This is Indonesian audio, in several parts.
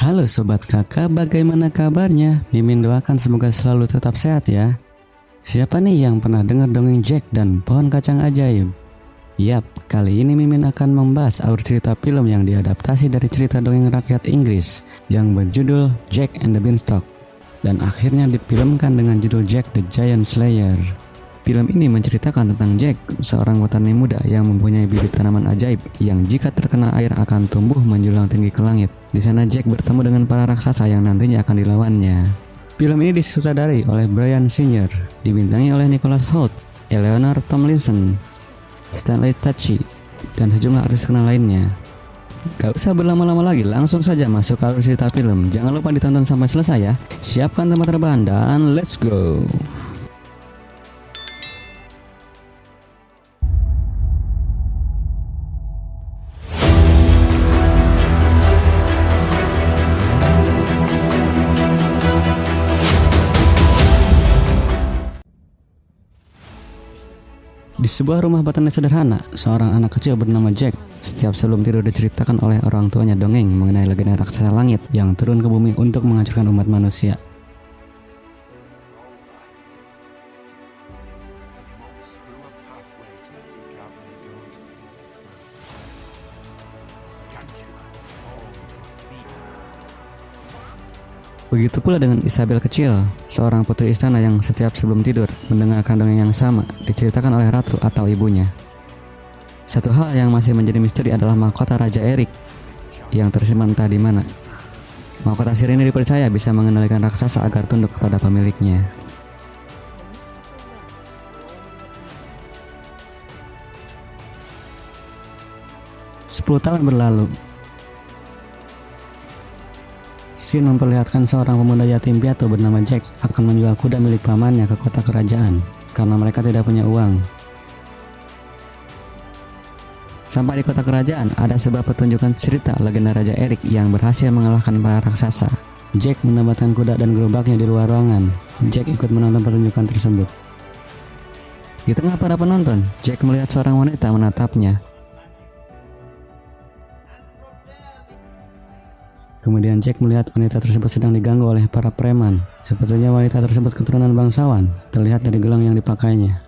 Halo Sobat Kakak, bagaimana kabarnya? Mimin doakan semoga selalu tetap sehat ya. Siapa nih yang pernah dengar dongeng Jack dan pohon kacang ajaib? Yap, kali ini Mimin akan membahas alur cerita film yang diadaptasi dari cerita dongeng rakyat Inggris yang berjudul Jack and the Beanstalk dan akhirnya difilmkan dengan judul Jack the Giant Slayer. Film ini menceritakan tentang Jack, seorang petani muda yang mempunyai bibit tanaman ajaib yang jika terkena air akan tumbuh menjulang tinggi ke langit. Di sana Jack bertemu dengan para raksasa yang nantinya akan dilawannya. Film ini disutradarai oleh Bryan Singer, dibintangi oleh Nicholas Hoult, Eleanor Tomlinson, Stanley Tucci, dan sejumlah artis terkenal lainnya. Gak usah berlama-lama lagi, langsung saja masuk ke alur cerita film. Jangan lupa ditonton sampai selesai ya. Siapkan tempat terbang dan let's go. Di sebuah rumah petani sederhana, seorang anak kecil bernama Jack setiap sebelum tidur diceritakan oleh orang tuanya dongeng mengenai legenda raksasa langit yang turun ke bumi untuk menghancurkan umat manusia. Begitu pula dengan Isabel kecil, seorang putri istana yang setiap sebelum tidur mendengarkan dongeng yang sama diceritakan oleh ratu atau ibunya. Satu hal yang masih menjadi misteri adalah mahkota Raja Erik yang tersimpan entah di mana. Mahkota sihir ini dipercaya bisa mengendalikan raksasa agar tunduk kepada pemiliknya. Sepuluh tahun berlalu. Scene memperlihatkan seorang pemuda yatim piatu bernama Jack akan menjual kuda milik pamannya ke kota kerajaan karena mereka tidak punya uang. Sampai di kota kerajaan, ada sebuah pertunjukan cerita legenda Raja Erik yang berhasil mengalahkan para raksasa. Jack menempatkan kuda dan gerobaknya di luar ruangan. Jack ikut menonton pertunjukan tersebut. Di tengah para penonton, Jack melihat seorang wanita menatapnya. Kemudian Jack melihat wanita tersebut sedang diganggu oleh para preman. Sepertinya wanita tersebut keturunan bangsawan, terlihat dari gelang yang dipakainya.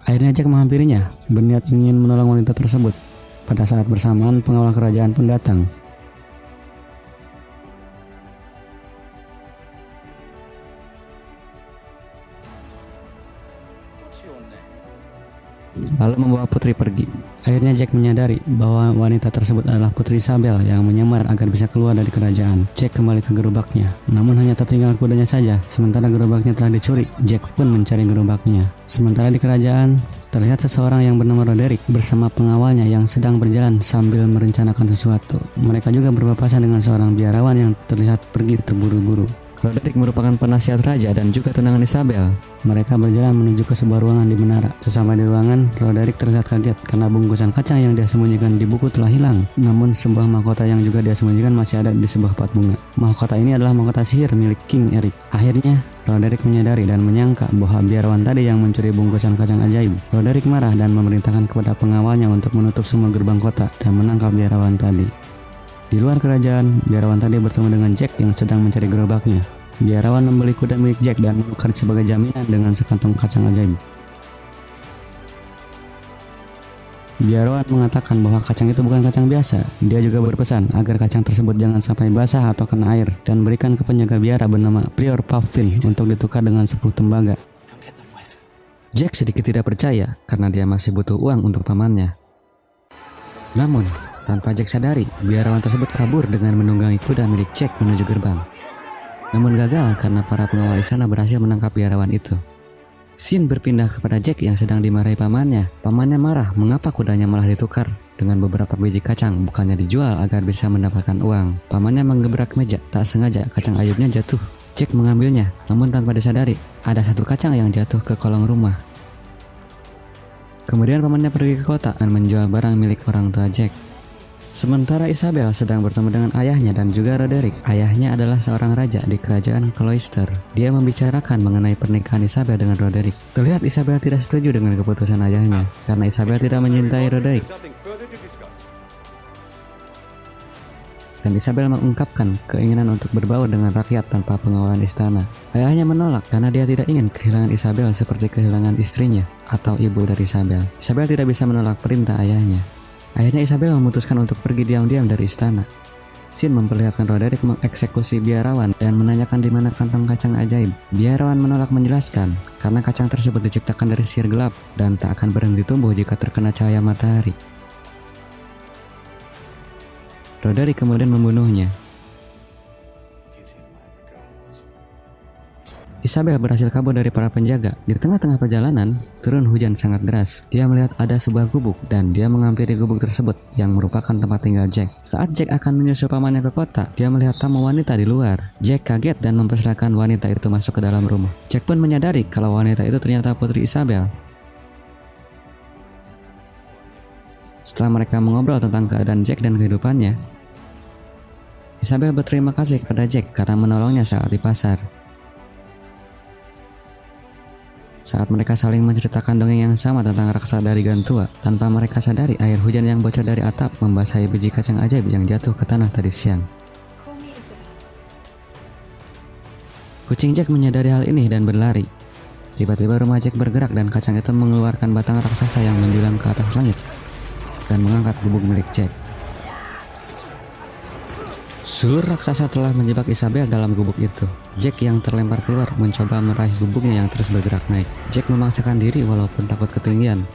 Akhirnya Jack menghampirinya, berniat ingin menolong wanita tersebut. Pada saat bersamaan, pengawal kerajaan pun datang. Lalu membawa putri pergi. Akhirnya Jack menyadari bahwa wanita tersebut adalah Putri Isabel yang menyamar agar bisa keluar dari kerajaan. Jack kembali ke gerobaknya, namun hanya tertinggal kudanya saja. Sementara gerobaknya telah dicuri, Jack pun mencari gerobaknya. Sementara di kerajaan, terlihat seseorang yang bernama Roderick bersama pengawalnya yang sedang berjalan sambil merencanakan sesuatu. Mereka juga berpapasan dengan seorang biarawan yang terlihat pergi terburu-buru. Roderick merupakan penasihat raja dan juga tunangan Isabel. Mereka berjalan menuju ke sebuah ruangan di menara. Sesampai di ruangan, Roderick terlihat kaget karena bungkusan kacang yang dia sembunyikan di buku telah hilang. Namun sebuah mahkota yang juga dia sembunyikan masih ada di sebuah pot bunga. Mahkota ini adalah mahkota sihir milik King Erik. Akhirnya, Roderick menyadari dan menyangka bahwa biarawan tadi yang mencuri bungkusan kacang ajaib. Roderick marah dan memerintahkan kepada pengawalnya untuk menutup semua gerbang kota dan menangkap biarawan tadi. Di luar kerajaan, biarawan tadi bertemu dengan Jack yang sedang mencari gerobaknya. Biarawan membeli kuda milik Jack dan menukar sebagai jaminan dengan sekantong kacang ajaib. Biarawan mengatakan bahwa kacang itu bukan kacang biasa. Dia juga berpesan agar kacang tersebut jangan sampai basah atau kena air dan berikan ke penjaga biara bernama Prior Puffin untuk ditukar dengan 10 tembaga. Jack sedikit tidak percaya karena dia masih butuh uang untuk pamannya. Namun, tanpa Jack sadari, biarawan tersebut kabur dengan menunggangi kuda milik Jack menuju gerbang. Namun gagal karena para pengawal istana berhasil menangkap biarawan itu. Scene berpindah kepada Jack yang sedang dimarahi pamannya. Pamannya marah mengapa kudanya malah ditukar dengan beberapa biji kacang, bukannya dijual agar bisa mendapatkan uang. Pamannya menggebrak meja, tak sengaja kacang ajaibnya jatuh. Jack mengambilnya, namun tanpa disadari ada satu kacang yang jatuh ke kolong rumah. Kemudian pamannya pergi ke kota dan menjual barang milik orang tua Jack. Sementara Isabel sedang bertemu dengan ayahnya dan juga Roderick. Ayahnya adalah seorang raja di kerajaan Cloister. Dia membicarakan mengenai pernikahan Isabel dengan Roderick. Terlihat Isabel tidak setuju dengan keputusan ayahnya karena Isabel tidak mencintai Roderick. dan Isabel mengungkapkan keinginan untuk berbaur dengan rakyat tanpa pengawalan istana. Ayahnya menolak karena dia tidak ingin kehilangan Isabel seperti kehilangan istrinya atau ibu dari Isabel. Isabel tidak bisa menolak perintah ayahnya. Akhirnya Isabel memutuskan untuk pergi diam-diam dari istana. Scene memperlihatkan Roderick mengeksekusi biarawan dan menanyakan di mana kantong kacang ajaib. Biarawan menolak menjelaskan karena kacang tersebut diciptakan dari sihir gelap dan tak akan berhenti tumbuh jika terkena cahaya matahari. Roderick kemudian membunuhnya. Isabel berhasil kabur dari para penjaga. Di tengah-tengah perjalanan, turun hujan sangat deras. Dia melihat ada sebuah gubuk dan dia menghampiri gubuk tersebut yang merupakan tempat tinggal Jack. Saat Jack akan menyusul pamannya ke kota, dia melihat tamu wanita di luar. Jack kaget dan mempersilahkan wanita itu masuk ke dalam rumah. Jack pun menyadari kalau wanita itu ternyata Putri Isabel. Setelah mereka mengobrol tentang keadaan Jack dan kehidupannya, Isabel berterima kasih kepada Jack karena menolongnya saat di pasar. Saat mereka saling menceritakan dongeng yang sama tentang raksasa dari Gantua, tanpa mereka sadari air hujan yang bocor dari atap membasahi biji kacang ajaib yang jatuh ke tanah tadi siang. Kucing Jack menyadari hal ini dan berlari. Tiba-tiba rumah Jack bergerak dan kacang itu mengeluarkan batang raksasa yang menjulang ke atas langit dan mengangkat gubuk milik Jack. Seluruh raksasa telah menjebak Isabel dalam gubuk itu. Jack yang terlempar keluar mencoba meraih gubuknya yang terus bergerak naik. Jack memaksakan diri walaupun takut ketinggian.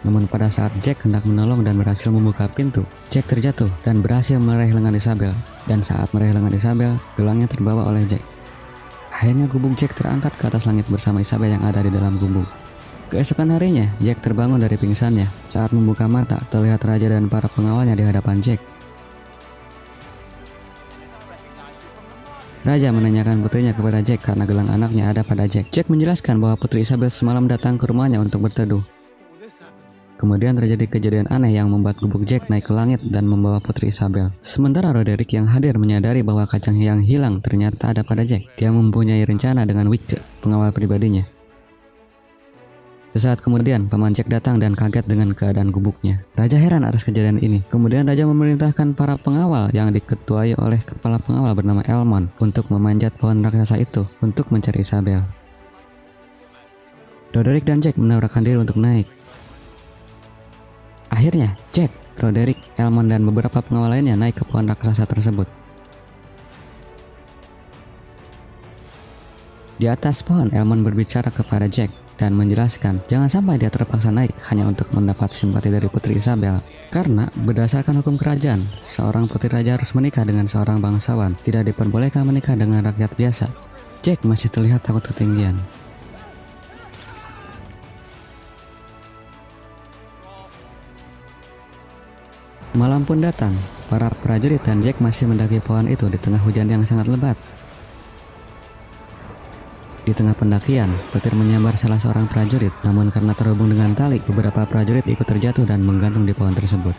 Namun pada saat Jack hendak menolong dan berhasil membuka pintu, Jack terjatuh dan berhasil meraih lengan Isabel. Dan saat meraih lengan Isabel, gelangnya terbawa oleh Jack. Akhirnya gubuk Jack terangkat ke atas langit bersama Isabel yang ada di dalam gubuk. Keesokan harinya, Jack terbangun dari pingsannya. Saat membuka mata, terlihat raja dan para pengawalnya di hadapan Jack. Raja menanyakan putrinya kepada Jack karena gelang anaknya ada pada Jack. Jack menjelaskan bahwa Putri Isabel semalam datang ke rumahnya untuk berteduh. Kemudian terjadi kejadian aneh yang membuat gubuk Jack naik ke langit dan membawa Putri Isabel. Sementara Roderick yang hadir menyadari bahwa kacang yang hilang ternyata ada pada Jack. Dia mempunyai rencana dengan Wicke, pengawal pribadinya. Sesaat kemudian, paman Jack datang dan kaget dengan keadaan gubuknya. Raja heran atas kejadian ini. Kemudian Raja memerintahkan para pengawal yang diketuai oleh kepala pengawal bernama Elmon untuk memanjat pohon raksasa itu untuk mencari Isabel. Roderick dan Jack menawarkan diri untuk naik. Akhirnya, Jack, Roderick, Elmon, dan beberapa pengawal lainnya naik ke pohon raksasa tersebut. Di atas pohon, Elmon berbicara kepada Jack dan menjelaskan jangan sampai dia terpaksa naik hanya untuk mendapat simpati dari Putri Isabel. Karena berdasarkan hukum kerajaan, seorang putri raja harus menikah dengan seorang bangsawan, tidak diperbolehkan menikah dengan rakyat biasa. Jack masih terlihat takut ketinggian. Malam pun datang, para prajurit dan Jack masih mendaki pohon itu di tengah hujan yang sangat lebat. Di tengah pendakian, petir menyambar salah seorang prajurit, namun karena terhubung dengan tali, beberapa prajurit ikut terjatuh dan menggantung di pohon tersebut.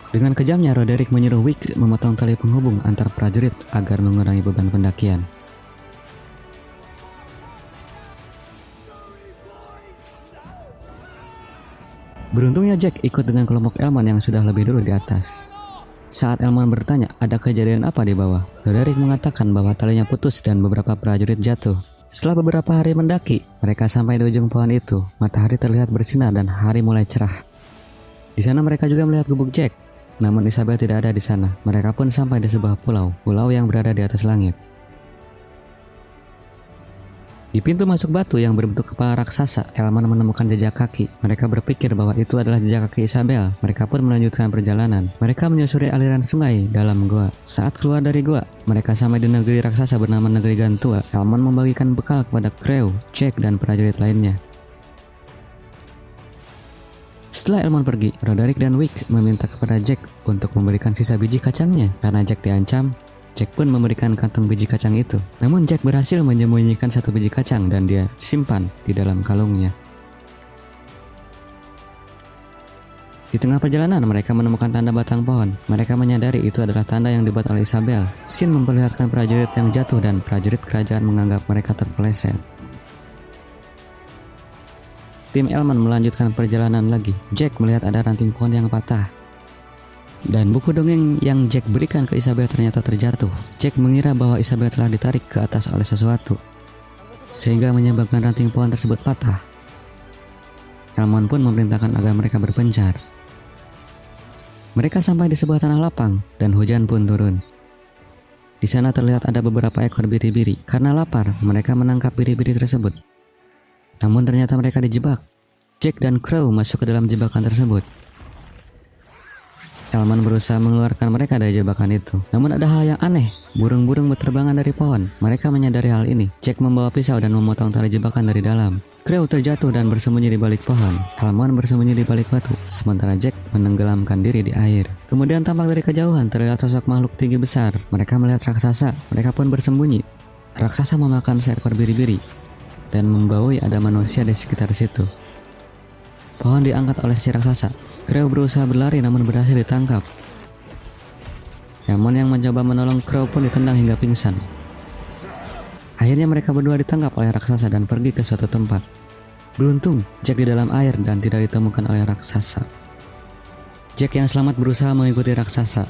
Dengan kejamnya, Roderick menyuruh Wicke memotong tali penghubung antar prajurit agar mengurangi beban pendakian. Beruntungnya Jack ikut dengan kelompok Elmon yang sudah lebih dulu di atas. Saat Elmon bertanya, ada kejadian apa di bawah? Roderick mengatakan bahwa talinya putus dan beberapa prajurit jatuh. Setelah beberapa hari mendaki, mereka sampai di ujung pohon itu. Matahari terlihat bersinar dan hari mulai cerah. Di sana mereka juga melihat gubuk Jack. Namun Isabel tidak ada di sana. Mereka pun sampai di sebuah pulau yang berada di atas langit. Di pintu masuk batu yang berbentuk kepala raksasa, Elmon menemukan jejak kaki. Mereka berpikir bahwa itu adalah jejak kaki Isabel. Mereka pun melanjutkan perjalanan. Mereka menyusuri aliran sungai dalam gua. Saat keluar dari gua, mereka sampai di negeri raksasa bernama Negeri Gantua. Elmon membagikan bekal kepada Crew, Jack, dan prajurit lainnya. Setelah Elmon pergi, Roderick dan Wicke meminta kepada Jack untuk memberikan sisa biji kacangnya. Karena Jack diancam, Jack pun memberikan kantong biji kacang itu. Namun Jack berhasil menyembunyikan satu biji kacang dan dia simpan di dalam kalungnya. Di tengah perjalanan mereka menemukan tanda batang pohon. Mereka menyadari itu adalah tanda yang dibuat oleh Isabel. Scene memperlihatkan prajurit yang jatuh dan prajurit kerajaan menganggap mereka terpeleset. Tim Elmon melanjutkan perjalanan lagi. Jack melihat ada ranting pohon yang patah. Dan buku dongeng yang Jack berikan ke Isabel ternyata terjatuh. Jack mengira bahwa Isabel telah ditarik ke atas oleh sesuatu, sehingga menyebabkan ranting pohon tersebut patah. Elmond pun memerintahkan agar mereka berpencar. Mereka sampai di sebuah tanah lapang dan hujan pun turun. Di sana terlihat ada beberapa ekor biri-biri. Karena lapar, mereka menangkap biri-biri tersebut. Namun ternyata mereka dijebak. Jack dan Crow masuk ke dalam jebakan tersebut. Elmond berusaha mengeluarkan mereka dari jebakan itu. Namun ada hal yang aneh. Burung-burung berterbangan dari pohon. Mereka menyadari hal ini. Jack membawa pisau dan memotong tali jebakan dari dalam. Crow terjatuh dan bersembunyi di balik pohon. Elmond bersembunyi di balik batu, sementara Jack menenggelamkan diri di air. Kemudian tampak dari kejauhan terlihat sosok makhluk tinggi besar. Mereka melihat raksasa. Mereka pun bersembunyi. Raksasa memakan seekor biri-biri dan membaui ada manusia di sekitar situ. Pohon diangkat oleh si raksasa. Crow berusaha berlari namun berhasil ditangkap. Elmond yang mencoba menolong Crow pun ditendang hingga pingsan. Akhirnya mereka berdua ditangkap oleh raksasa dan pergi ke suatu tempat. Beruntung, Jack di dalam air dan tidak ditemukan oleh raksasa. Jack yang selamat berusaha mengikuti raksasa.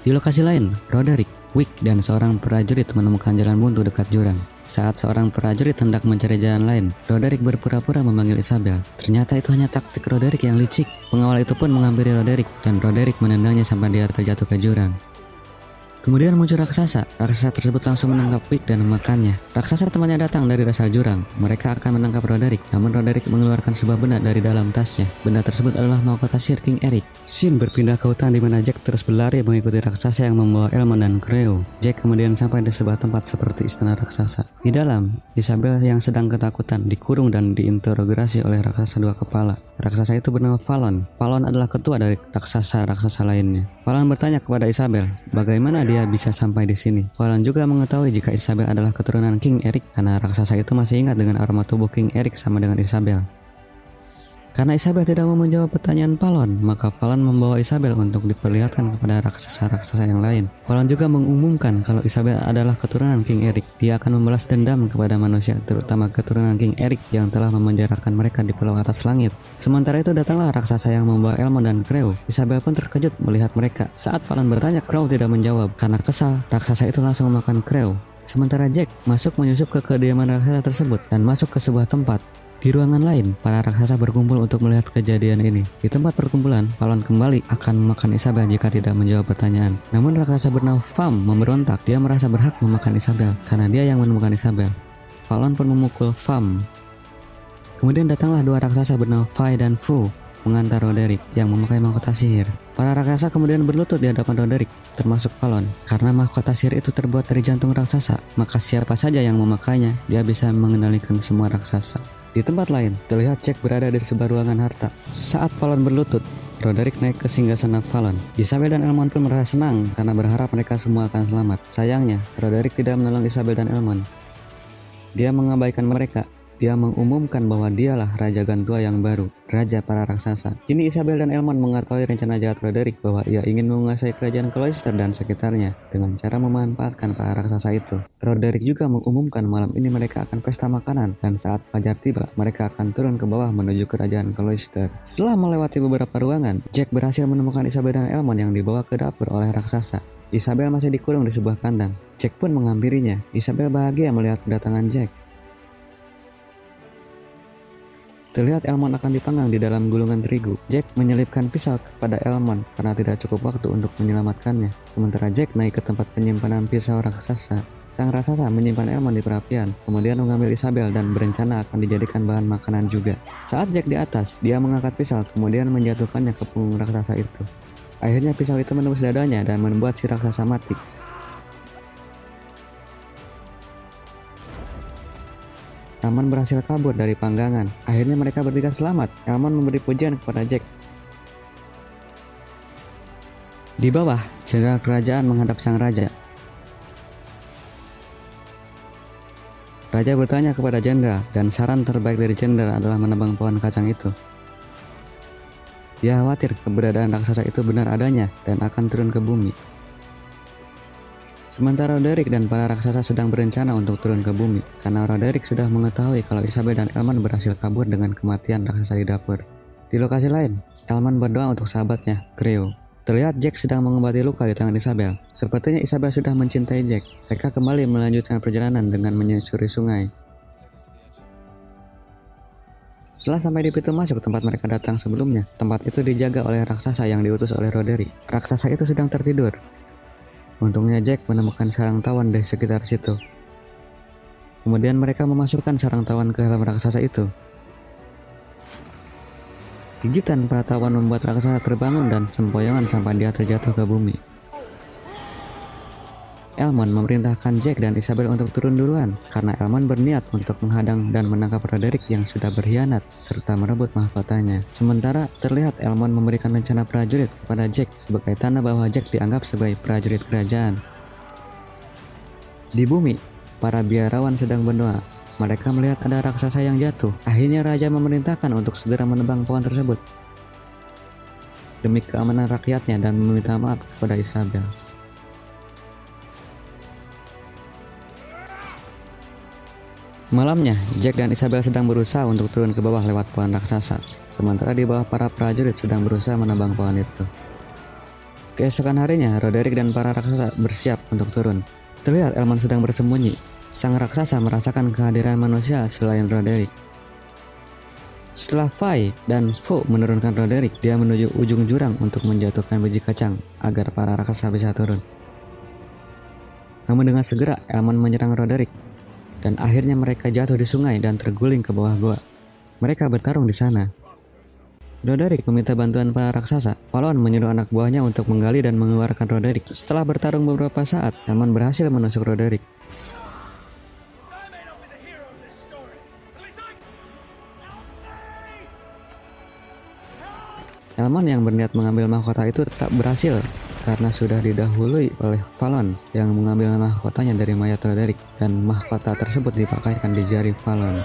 Di lokasi lain, Roderick, Wick, dan seorang prajurit menemukan jalan buntu dekat jurang. Saat seorang prajurit hendak mencari jalan lain, Roderick berpura-pura memanggil Isabel. Ternyata itu hanya taktik Roderick yang licik. Pengawal itu pun menghampiri Roderick dan Roderick menendangnya sampai dia terjatuh ke jurang. Kemudian muncul raksasa. Raksasa tersebut langsung menangkap Wick dan memakannya. Raksasa temannya datang dari dasar jurang. Mereka akan menangkap Roderick, namun Roderick mengeluarkan sebuah benda dari dalam tasnya. Benda tersebut adalah mahkota sihir King Eric. Scene berpindah ke hutan di mana Jack terus berlari mengikuti raksasa yang membawa Elmond dan Crow. Jack kemudian sampai di sebuah tempat seperti istana raksasa. Di dalam, Isabel yang sedang ketakutan dikurung dan diinterogasi oleh raksasa dua kepala. Raksasa itu bernama Fallon. Fallon adalah ketua dari raksasa-raksasa lainnya. Fallon bertanya kepada Isabel, bagaimana dia bisa sampai di sini. Fallon juga mengetahui jika Isabel adalah keturunan King Eric karena raksasa itu masih ingat dengan aroma tubuh King Eric sama dengan Isabel. Karena Isabel tidak mau menjawab pertanyaan Fallon, maka Fallon membawa Isabel untuk diperlihatkan kepada raksasa-raksasa yang lain. Fallon juga mengumumkan kalau Isabel adalah keturunan King Eric. Dia akan membalas dendam kepada manusia, terutama keturunan King Eric yang telah memenjarakan mereka di pulau atas langit. Sementara itu datanglah raksasa yang membawa Elmond dan Crow. Isabel pun terkejut melihat mereka. Saat Fallon bertanya, Crow tidak menjawab. Karena kesal, raksasa itu langsung memakan Crow. Sementara Jack masuk menyusup ke kediaman raksasa tersebut dan masuk ke sebuah tempat. Di ruangan lain, para raksasa berkumpul untuk melihat kejadian ini. Di tempat perkumpulan, Fallon kembali akan memakan Isabel jika tidak menjawab pertanyaan. Namun raksasa bernama Fam memberontak. Dia merasa berhak memakan Isabel karena dia yang menemukan Isabel. Fallon pun memukul Fam. Kemudian datanglah dua raksasa bernama Fai dan Fu mengantar Roderick yang memakai mahkota sihir. Para raksasa kemudian berlutut di hadapan Roderick, termasuk Fallon. Karena mahkota sihir itu terbuat dari jantung raksasa, maka siapa saja yang memakainya, dia bisa mengendalikan semua raksasa. Di tempat lain, terlihat Jack berada di sebuah ruangan harta. Saat Fallon berlutut, Roderick naik ke singgasana Fallon. Isabel dan Elmond pun merasa senang karena berharap mereka semua akan selamat. Sayangnya, Roderick tidak menolong Isabel dan Elmond. Dia mengabaikan mereka. Dia mengumumkan bahwa dialah Raja Gantua yang baru, Raja para raksasa. Kini Isabel dan Elmond mengetahui rencana jahat Roderick bahwa ia ingin menguasai kerajaan Cloister dan sekitarnya dengan cara memanfaatkan para raksasa itu. Roderick juga mengumumkan malam ini mereka akan pesta makanan dan saat fajar tiba, mereka akan turun ke bawah menuju kerajaan Cloister. Setelah melewati beberapa ruangan, Jack berhasil menemukan Isabel dan Elmond yang dibawa ke dapur oleh raksasa. Isabel masih dikurung di sebuah kandang. Jack pun menghampirinya. Isabel bahagia melihat kedatangan Jack. Terlihat Elmond akan dipanggang di dalam gulungan terigu. Jack menyelipkan pisau kepada Elmond karena tidak cukup waktu untuk menyelamatkannya. Sementara Jack naik ke tempat penyimpanan pisau raksasa. Sang raksasa menyimpan Elmond di perapian, kemudian mengambil Isabel dan berencana akan dijadikan bahan makanan juga. Saat Jack di atas, dia mengangkat pisau kemudian menjatuhkannya ke punggung raksasa itu. Akhirnya pisau itu menembus dadanya dan membuat si raksasa mati. Elmond berhasil kabur dari panggangan. Akhirnya mereka bertiga selamat. Elmond memberi pujian kepada Jack. Di bawah, jenderal kerajaan menghadap sang raja. Raja bertanya kepada jenderal, dan saran terbaik dari jenderal adalah menebang pohon kacang itu. Dia khawatir keberadaan raksasa itu benar adanya dan akan turun ke bumi. Sementara Roderick dan para raksasa sedang berencana untuk turun ke bumi, karena Roderick sudah mengetahui kalau Isabel dan Elmond berhasil kabur dengan kematian raksasa di dapur. Di lokasi lain, Elman berdoa untuk sahabatnya, Creo. Terlihat Jack sedang mengobati luka di tangan Isabel. Sepertinya Isabel sudah mencintai Jack. Mereka kembali melanjutkan perjalanan dengan menyusuri sungai. Setelah sampai di pintu masuk tempat mereka datang sebelumnya, tempat itu dijaga oleh raksasa yang diutus oleh Roderick. Raksasa itu sedang tertidur. Untungnya Jack menemukan sarang tawon di sekitar situ. Kemudian mereka memasukkan sarang tawon ke dalam raksasa itu. Gigitan para tawon membuat raksasa terbangun dan sempoyongan sampai dia terjatuh ke bumi. Elmon memerintahkan Jack dan Isabel untuk turun duluan karena Elmon berniat untuk menghadang dan menangkap Roderick yang sudah berkhianat serta merebut mahkotanya. Sementara terlihat Elmon memberikan rencana prajurit kepada Jack sebagai tanda bahwa Jack dianggap sebagai prajurit kerajaan. Di bumi, para biarawan sedang berdoa. Mereka melihat ada raksasa yang jatuh. Akhirnya raja memerintahkan untuk segera menebang pohon tersebut demi keamanan rakyatnya dan meminta maaf kepada Isabel. Malamnya, Jack dan Isabel sedang berusaha untuk turun ke bawah lewat pohon raksasa. Sementara di bawah para prajurit sedang berusaha menebang pohon itu. Keesokan harinya, Roderick dan para raksasa bersiap untuk turun. Terlihat Elman sedang bersembunyi. Sang raksasa merasakan kehadiran manusia selain Roderick. Setelah Fai dan Fo menurunkan Roderick, dia menuju ujung jurang untuk menjatuhkan biji kacang agar para raksasa bisa turun. Namun dengan segera, Elman menyerang Roderick. Dan akhirnya mereka jatuh di sungai dan terguling ke bawah gua. Mereka bertarung di sana. Roderick meminta bantuan para raksasa. Falon menyuruh anak buahnya untuk menggali dan mengeluarkan Roderick. Setelah bertarung beberapa saat, Elman berhasil menusuk Roderick. Elman yang berniat mengambil mahkota itu tak berhasil karena sudah didahului oleh Falon yang mengambil mahkotanya dari mayat Roderick dan mahkota tersebut dipakaikan di jari Falon.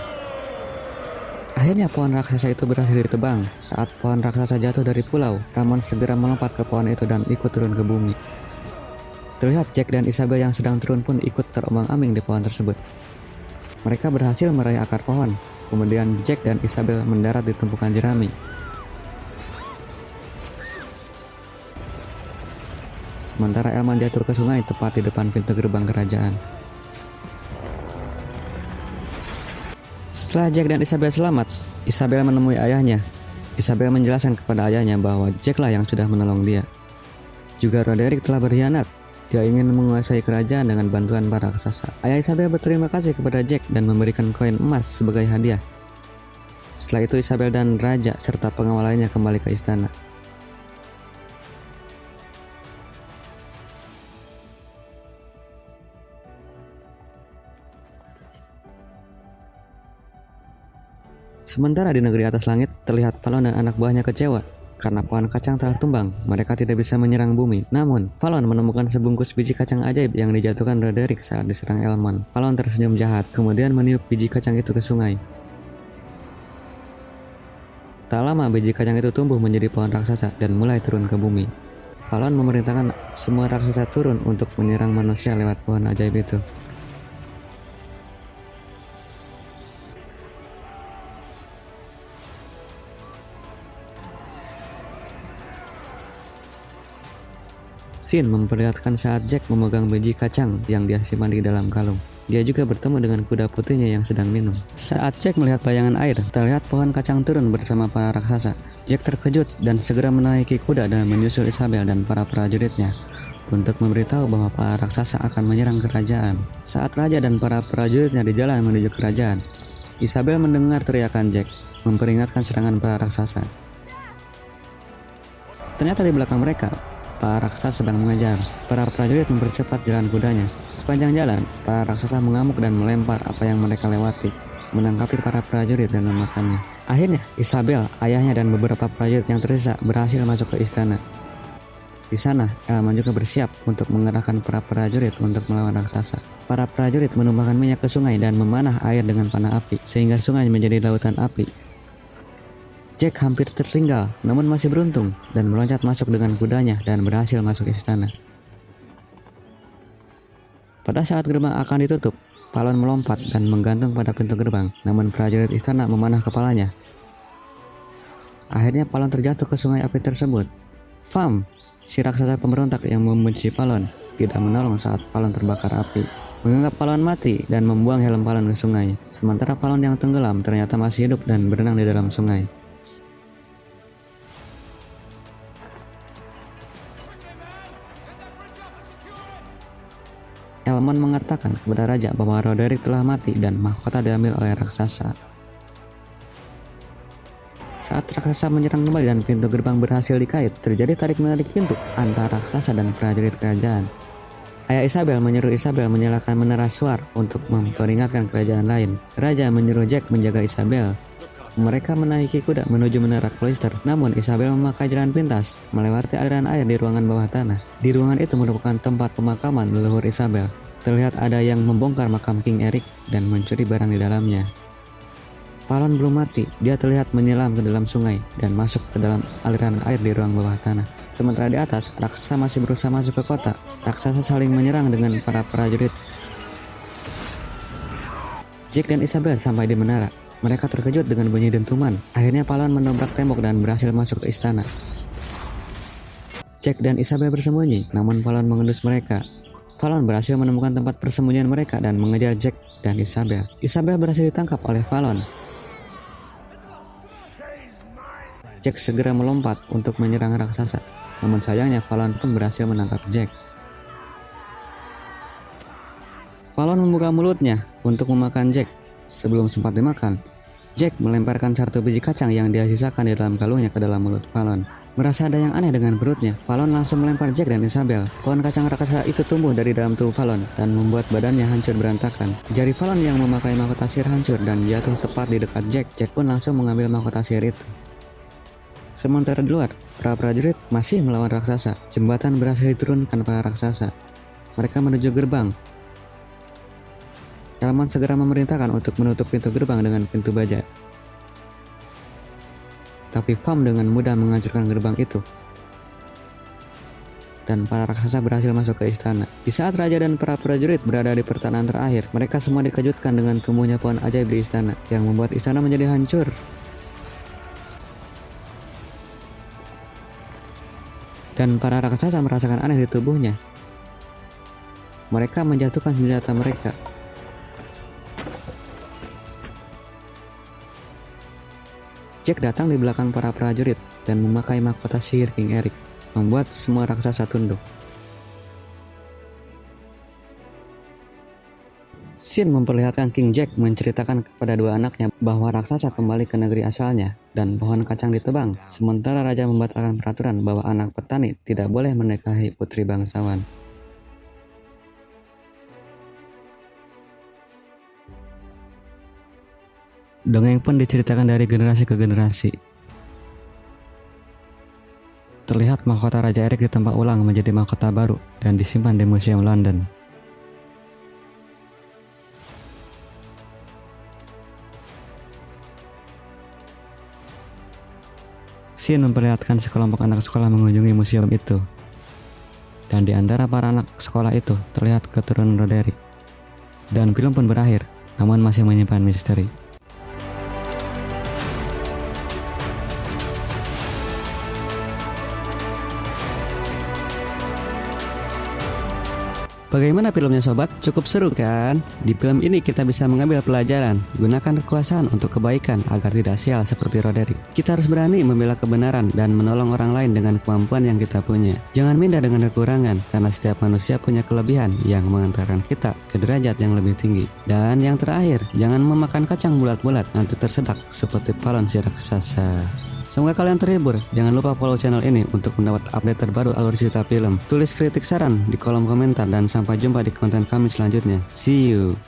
Akhirnya pohon raksasa itu berhasil ditebang. Saat pohon raksasa jatuh dari pulau, Elman segera melompat ke pohon itu dan ikut turun ke bumi. Terlihat Jack dan Isabel yang sedang turun pun ikut terombang-ambing di pohon tersebut. Mereka berhasil meraih akar pohon. Kemudian Jack dan Isabel mendarat di tumpukan jerami. Sementara Elman jatuh ke sungai tepat di depan pintu gerbang kerajaan. Setelah Jack dan Isabel selamat, Isabel menemui ayahnya. Isabel menjelaskan kepada ayahnya bahwa Jack lah yang sudah menolong dia. Juga Roderick telah berkhianat. Dia ingin menguasai kerajaan dengan bantuan para raksasa. Ayah Isabel berterima kasih kepada Jack dan memberikan koin emas sebagai hadiah. Setelah itu Isabel dan raja serta pengawal lainnya kembali ke istana. Sementara di negeri atas langit, terlihat Falon dan anak buahnya kecewa karena pohon kacang telah tumbang. Mereka tidak bisa menyerang bumi. Namun, Falon menemukan sebungkus biji kacang ajaib yang dijatuhkan Roderick saat diserang Elman. Falon tersenyum jahat, kemudian meniup biji kacang itu ke sungai. Tak lama, biji kacang itu tumbuh menjadi pohon raksasa dan mulai turun ke bumi. Falon memerintahkan semua raksasa turun untuk menyerang manusia lewat pohon ajaib itu. Scene memperlihatkan saat Jack memegang biji kacang yang dia simpan di dalam kalung. Dia juga bertemu dengan kuda putihnya yang sedang minum. Saat Jack melihat bayangan air, terlihat pohon kacang turun bersama para raksasa. Jack terkejut dan segera menaiki kuda dan menyusul Isabel dan para prajuritnya untuk memberitahu bahwa para raksasa akan menyerang kerajaan. Saat raja dan para prajuritnya di jalan menuju kerajaan, Isabel mendengar teriakan Jack, memperingatkan serangan para raksasa. Ternyata di belakang mereka, para raksasa sedang mengejar. Para prajurit mempercepat jalan kudanya. Sepanjang jalan, para raksasa mengamuk dan melempar apa yang mereka lewati, menangkapi para prajurit dan memakannya. Akhirnya, Isabel, ayahnya dan beberapa prajurit yang tersisa berhasil masuk ke istana. Di sana, Elman juga bersiap untuk mengerahkan para prajurit untuk melawan raksasa. Para prajurit menumpahkan minyak ke sungai dan memanah air dengan panah api, sehingga sungai menjadi lautan api. Jack hampir tertinggal, namun masih beruntung dan meloncat masuk dengan kudanya dan berhasil masuk istana. Pada saat gerbang akan ditutup, Falon melompat dan menggantung pada pintu gerbang, namun prajurit istana memanah kepalanya. Akhirnya Palon terjatuh ke sungai api tersebut. Fam, si raksasa pemberontak yang membenci Palon, tidak menolong saat Palon terbakar api. Menganggap Palon mati dan membuang helm Palon ke sungai. Sementara Palon yang tenggelam ternyata masih hidup dan berenang di dalam sungai. Elmon mengatakan kepada raja bahwa Roderick telah mati dan mahkota diambil oleh raksasa. Saat raksasa menyerang kembali dan pintu gerbang berhasil dikait, terjadi tarik-menarik pintu antara raksasa dan prajurit kerajaan. Ayah Isabel menyuruh Isabel menyalakan menara suar untuk memperingatkan kerajaan lain. Raja menyuruh Jack menjaga Isabel. Mereka menaiki kuda menuju menara Cloister, namun Isabel memakai jalan pintas melewati aliran air di ruangan bawah tanah. Di ruangan itu merupakan tempat pemakaman leluhur Isabel. Terlihat ada yang membongkar makam King Eric dan mencuri barang di dalamnya. Palon belum mati, dia terlihat menyelam ke dalam sungai dan masuk ke dalam aliran air di ruang bawah tanah. Sementara di atas, raksasa masih berusaha masuk ke kota. Raksasa saling menyerang dengan para prajurit. Jack dan Isabel sampai di menara. Mereka terkejut dengan bunyi dentuman. Akhirnya Palon mendobrak tembok dan berhasil masuk ke istana. Jack dan Isabel bersembunyi, namun Palon mengendus mereka. Palon berhasil menemukan tempat persembunyian mereka dan mengejar Jack dan Isabel. Isabel berhasil ditangkap oleh Palon. Jack segera melompat untuk menyerang raksasa. Namun sayangnya Palon pun berhasil menangkap Jack. Palon membuka mulutnya untuk memakan Jack. Sebelum sempat dimakan, Jack melemparkan satu biji kacang yang dia sisakan di dalam kalungnya ke dalam mulut Palon. Merasa ada yang aneh dengan perutnya, Palon langsung melempar Jack dan Isabel. Pohon kacang raksasa itu tumbuh dari dalam tubuh Palon dan membuat badannya hancur berantakan. Jari Palon yang memakai mahkota sihir hancur dan jatuh tepat di dekat Jack. Jack pun langsung mengambil mahkota sihir itu. Sementara di luar, para prajurit masih melawan raksasa. Jembatan berhasil diturunkan para raksasa. Mereka menuju gerbang. Elmon segera memerintahkan untuk menutup pintu gerbang dengan pintu baja. Tapi Fam dengan mudah menghancurkan gerbang itu. Dan para raksasa berhasil masuk ke istana. Di saat raja dan para prajurit berada di pertahanan terakhir, mereka semua dikejutkan dengan tumbuhnya pohon ajaib di istana yang membuat istana menjadi hancur. Dan para raksasa merasakan aneh di tubuhnya. Mereka menjatuhkan senjata mereka. Jack datang di belakang para prajurit dan memakai mahkota sihir King Eric, membuat semua raksasa tunduk. Scene memperlihatkan King Jack menceritakan kepada dua anaknya bahwa raksasa kembali ke negeri asalnya dan pohon kacang ditebang, sementara raja membatalkan peraturan bahwa anak petani tidak boleh menikahi putri bangsawan. Dongeng pun diceritakan dari generasi ke generasi. Terlihat mahkota Raja Eric ditambah ulang menjadi mahkota baru dan disimpan di Museum London. Scene memperlihatkan sekelompok anak sekolah mengunjungi museum itu. Dan di antara para anak sekolah itu terlihat keturunan Roderick. Dan film pun berakhir, namun masih menyimpan misteri. Bagaimana filmnya sobat? Cukup seru kan? Di film ini kita bisa mengambil pelajaran, gunakan kekuasaan untuk kebaikan agar tidak sial seperti Roderick. Kita harus berani membela kebenaran dan menolong orang lain dengan kemampuan yang kita punya. Jangan minder dengan kekurangan, karena setiap manusia punya kelebihan yang mengantarkan kita ke derajat yang lebih tinggi. Dan yang terakhir, jangan memakan kacang bulat-bulat, nanti tersedak seperti Palon si raksasa. Semoga kalian terhibur. Jangan lupa follow channel ini untuk mendapat update terbaru alur cerita film. Tulis kritik saran di kolom komentar dan sampai jumpa di konten kami selanjutnya. See you.